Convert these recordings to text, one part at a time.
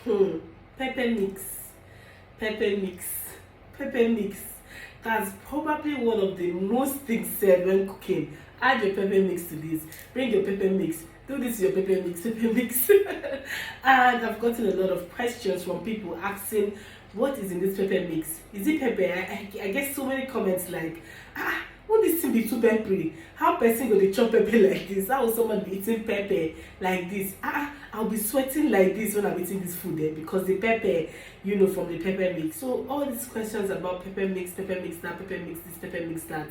Hmm. Pepper mix, pepper mix, pepper mix. That's probably one of the most things said when cooking. Add your pepper mix to this. Bring your pepper mix. Do this your pepper mix, pepper mix. And I've gotten a lot of questions from people asking, what is in this pepper mix? Is it pepper? I get so many comments like, won't this thing be too peppery? How person go dey chop pepper like this? How will someone be eating pepper like this? I'll be sweating like this when I'm eating this food because the pepper, from the pepper mix. So all these questions about pepper mix that, pepper mix this, pepper mix that,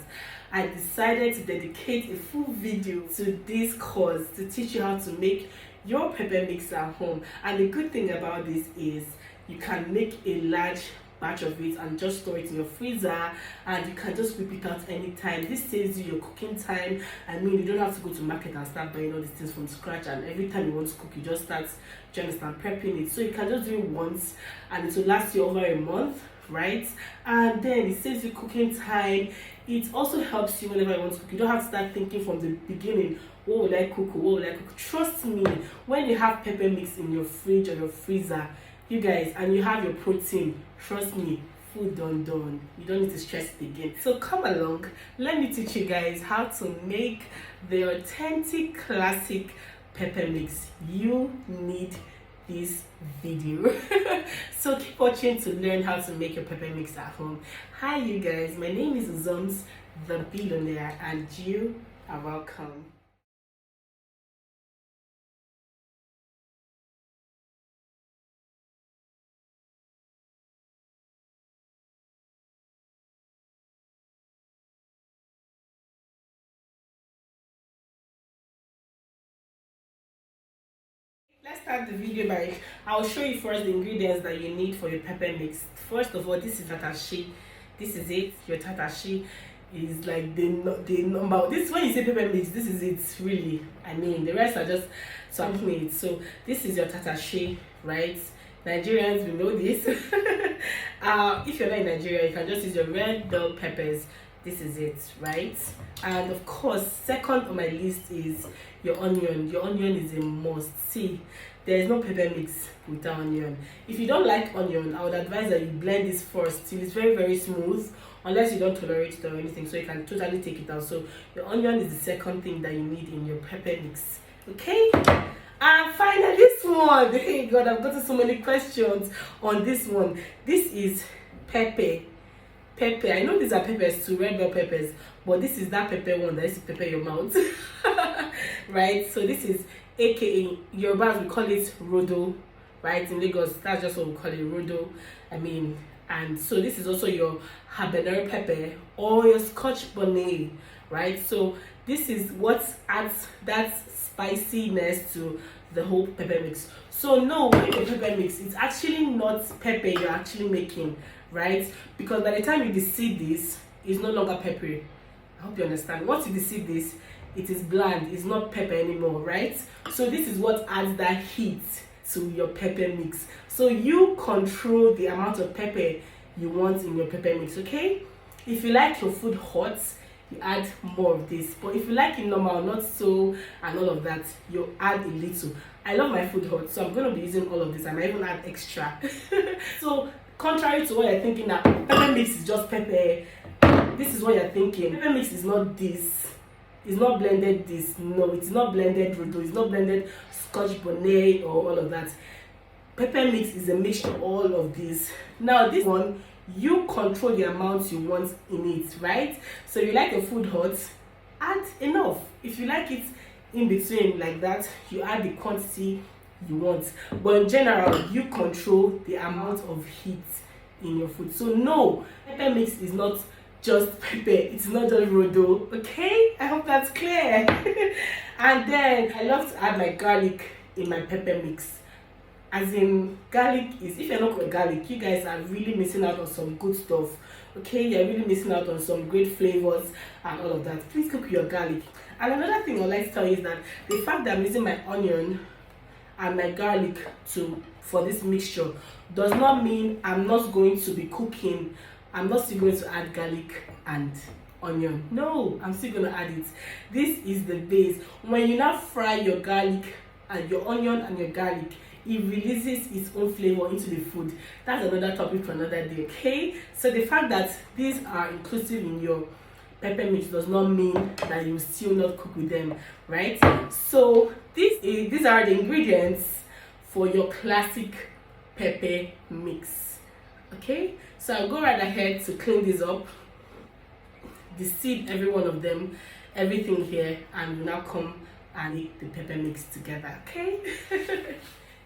I decided to dedicate a full video to this course to teach you how to make your pepper mix at home. And the good thing about this is you can make a large batch of it and just store it in your freezer, and you can just whip it out anytime. This saves you your cooking time. I mean, you don't have to go to market and start buying all these things from scratch, and every time you want to cook you just start prepping it. So you can just do it once and it will last you over a month, right? And then it saves you cooking time. It also helps you whenever you want to cook. You don't have to start thinking from the beginning, what will I cook, what will I cook. Trust me, when you have pepper mix in your fridge or your freezer, you guys, and you have your protein, trust me, food done. You don't need to stress it again. So come along, let me teach you guys how to make the authentic classic pepper mix. You need this video. So keep watching to learn how to make your pepper mix at home. Hi you guys, my name is Uzums the Billionaire, and you are welcome. Let's start the video by, I'll show you first the ingredients that you need for your pepper mix. First of all, this is tatashi. This is it. Your tatashi is like the number. This, when you say pepper mix, this is it really. I mean, the rest are just something. So this is your tatashi, right? Nigerians, we know this. If you're not in Nigeria, you can just use your red bell peppers. This is it, right? And of course, second on my list is your onion. Your onion is a must. See, there is no pepper mix without onion. If you don't like onion, I would advise that you blend this first till it's very, very smooth, unless you don't tolerate it or anything, so you can totally take it out. So your onion is the second thing that you need in your pepper mix, okay? And finally, this one, hey God, I've gotten so many questions on this one. This is pepper. I know these are peppers too, red bell peppers, but this is that pepper one that is to pepper your mouth. Right? So this is aka Yorubas, we call it rodo, right? In Lagos, that's just what we call it, rodo. I mean, and so this is also your habanero pepper or your scotch bonnet, right? So this is what adds that spiciness to the whole pepper mix. So no, when your pepper mix, it's actually not pepper you're actually making, right? Because by the time you deseed this, it's no longer peppery. I hope you understand. Once you deseed this, it is bland, it's not pepper anymore, right? So this is what adds that heat to your pepper mix. So you control the amount of pepper you want in your pepper mix, okay? If you like your food hot, you add more of this, but if you like it normal, not so, and all of that, you add a little. I love my food hot, so I'm going to be using all of this. I might even add extra. So contrary to what you're thinking, that pepper mix is just pepper, this is what you're thinking. Pepper mix is not this, it's not blended this, no, it's not blended rodo, it's not blended scotch bonnet or all of that. Pepper mix is a mixture of all of this. Now this one, you control the amount you want in it, right? So you like your food hot, add enough. If you like it in between like that, you add the quantity you want. But in general, you control the amount of heat in your food. So no, pepper mix is not just pepper, it's not just rodo, okay? I hope that's clear. And then I love to add my garlic in my pepper mix. As in, garlic is, if you're not with garlic, you guys are really missing out on some good stuff, okay? You're really missing out on some great flavors and all of that. Please cook your garlic. And another thing I'd like to tell you is that the fact that I'm using my onion and my garlic for this mixture does not mean I'm not going to be cooking. I'm not still going to add garlic and onion. No, I'm still going to add it. This is the base. When you now fry your garlic and your onion and your garlic it releases its own flavor into the food. That's another topic for another day, okay? So the fact that these are inclusive in your pepper mix does not mean that you will still not cook with them, right? So these are the ingredients for your classic pepper mix. Okay, so I'll go right ahead to clean this up, deseed every one of them, everything here, and we'll now come and make the pepper mix together. Okay.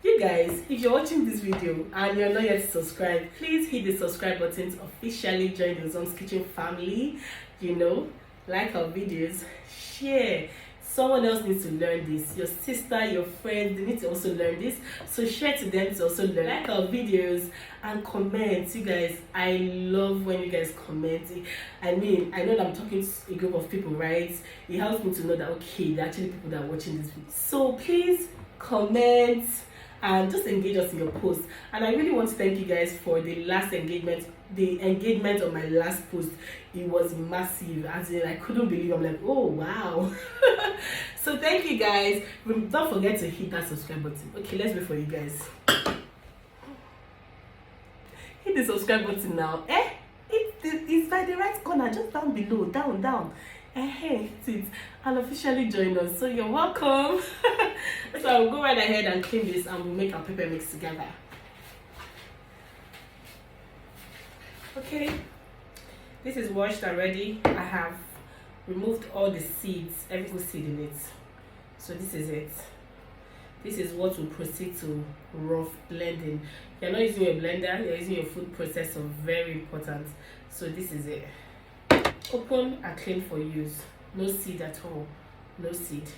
You guys, if you're watching this video and you're not yet subscribed, please hit the subscribe button to officially join the Ozon's Kitchen family. You know, like our videos, share. Someone else needs to learn this. Your sister, your friend, they need to also learn this. So share to them to also learn. Like our videos and comment. You guys, I love when you guys comment. I mean, I know that I'm talking to a group of people, right? It helps me to know that, okay, there are actually people that are watching this video. So please comment and just engage us in your post. And I really want to thank you guys for the last engagement. The engagement on my last post, it was massive, as in I couldn't believe. I'm like, oh wow. So thank you guys. Don't forget to hit that subscribe button. Okay, let's wait for you guys. Hit the subscribe button now. It's by the right corner, just down below, down. Hit it and officially join us. So you're welcome. So I'll go right ahead and clean this and we'll make our pepper mix together. Okay, this is washed already. I have removed all the seeds, every single seed in it. So this is it. This is what will proceed to rough blending. You're not using a blender, you're using your food processor. Very important. So this is it. Open and clean for use. No seed at all. No seed.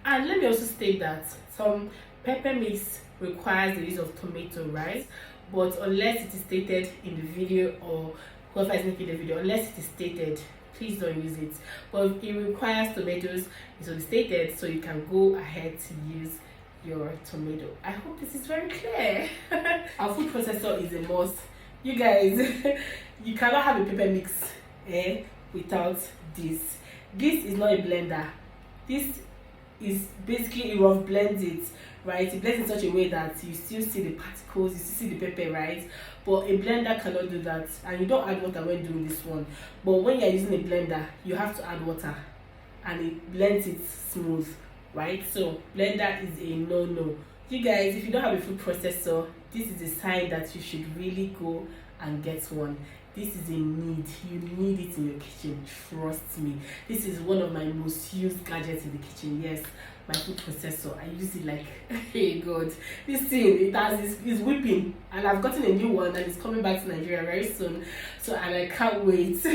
And let me also state that some pepper mix requires the use of tomato, right? But unless it is stated in the video, or whoever is making the video, unless it is stated, please don't use it. But if it requires tomatoes, it will be stated, so you can go ahead to use your tomato. I hope this is very clear. Our food processor is a must. You guys, you cannot have a pepper mix without this. This is not a blender. This is basically, it rough blends it, right? It blends in such a way that you still see the particles, you still see the pepper, right? But a blender cannot do that, and you don't add water when doing this one. But when you're using a blender, you have to add water and it blends it smooth, right? So blender is a no-no. You guys, if you don't have a food processor, this is a sign that you should really go and get one. This is a need. You need it in your kitchen. Trust me. This is one of my most used gadgets in the kitchen. Yes, my food processor. I use it like, hey God. This thing, is whipping. And I've gotten a new one and it's coming back to Nigeria very soon. So, and I can't wait.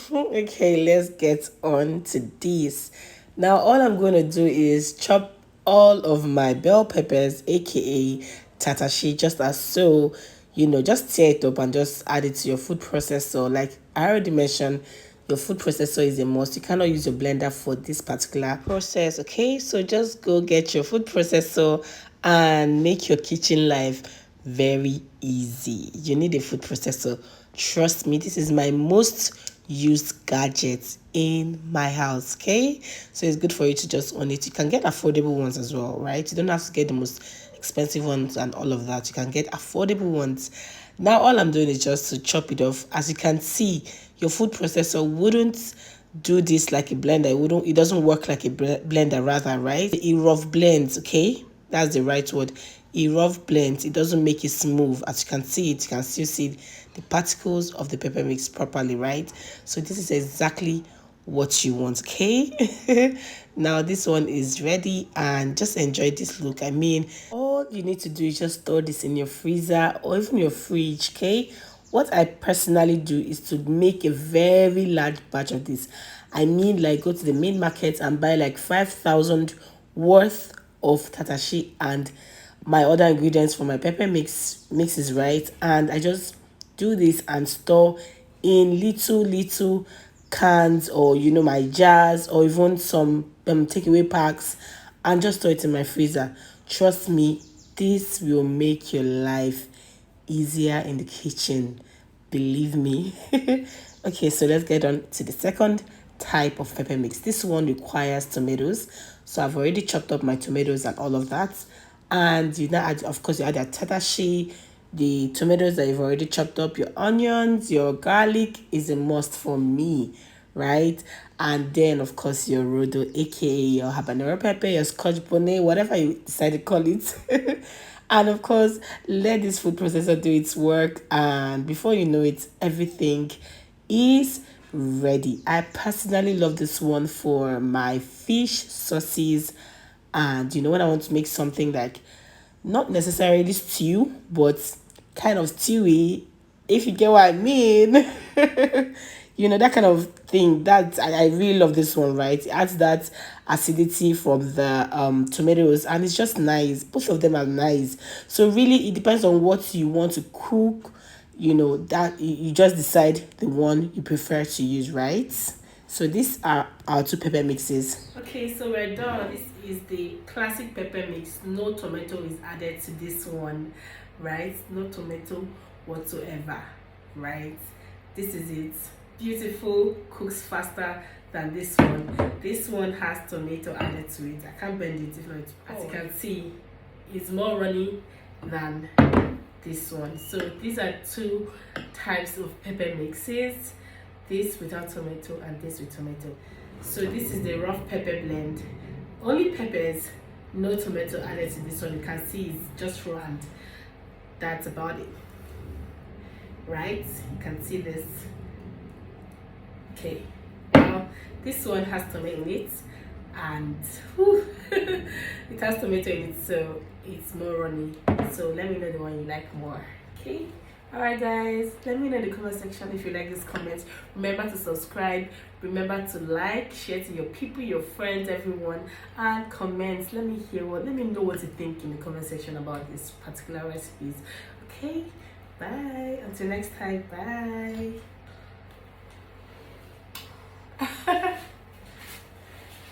Okay, let's get on to this. Now, all I'm going to do is chop all of my bell peppers, aka tatashi, just as so. You know, just tear it up and just add it to your food processor. Like I already mentioned, your food processor is a must. You cannot use your blender for this particular process, okay? So just go get your food processor and make your kitchen life very easy. You need a food processor. Trust me, this is my most used gadget in my house, okay? So it's good for you to just own it. You can get affordable ones as well, right? You don't have to get the most expensive ones and all of that. You can get affordable ones. Now all I'm doing is just to chop it off. As you can see, your food processor wouldn't do this like a blender. It doesn't work like a blender, rather, right? It rough blends, okay? That's the right word. It rough blends. It doesn't make it smooth. As you can see, you can still see the particles of the pepper mix properly, right? So this is exactly what you want, okay? Now this one is ready, and just enjoy this look. I mean, all you need to do is just store this in your freezer or even your fridge, okay? What I personally do is to make a very large batch of this. I mean, like, go to the main market and buy like 5,000 worth of tatashi and my other ingredients for my pepper mixes, right? And I just do this and store in little cans, or you know, my jars, or even some takeaway packs, and just store it in my freezer. Trust me, this will make your life easier in the kitchen, believe me. Okay, so let's get on to the second type of pepper mix. This one requires tomatoes, so I've already chopped up my tomatoes and all of that. And you now add, of course, you add your tatashi, the tomatoes that you've already chopped up, your onions, your garlic is a must for me, right? And then, of course, your rodo, aka your habanero pepper, your scotch bonnet, whatever you decide to call it. And of course, let this food processor do its work. And before you know it, everything is ready. I personally love this one for my fish sauces. And when I want to make something like not necessarily stew, but kind of stewy, if you get what I mean. That kind of thing. That I really love this one, right? It adds that acidity from the tomatoes, and it's just nice. Both of them are nice. So really, it depends on what you want to cook. That you just decide the one you prefer to use, right? So these are our two pepper mixes. Okay, so we're done. This is the classic pepper mix. No tomato is added to this one, right? No tomato whatsoever, right? This is it. Beautiful, cooks faster than this one. This one has tomato added to it. I can't bend it if not. As you can see, it's more runny than this one. So these are two types of pepper mixes. This without tomato and this with tomato. So this is the rough pepper blend. Only peppers, no tomato added to this one. You can see it's just raw, and that's about it. Right? You can see this. Okay. Now this one has tomato in it, and it has tomato in it, so it's more runny. So let me know the one you like more. Okay. Alright guys, let me know in the comment section if you like this comment. Remember to subscribe, remember to like, share to your people, your friends, everyone, and comment. Let me know what you think in the comment section about this particular recipes. Okay, bye, until next time, bye.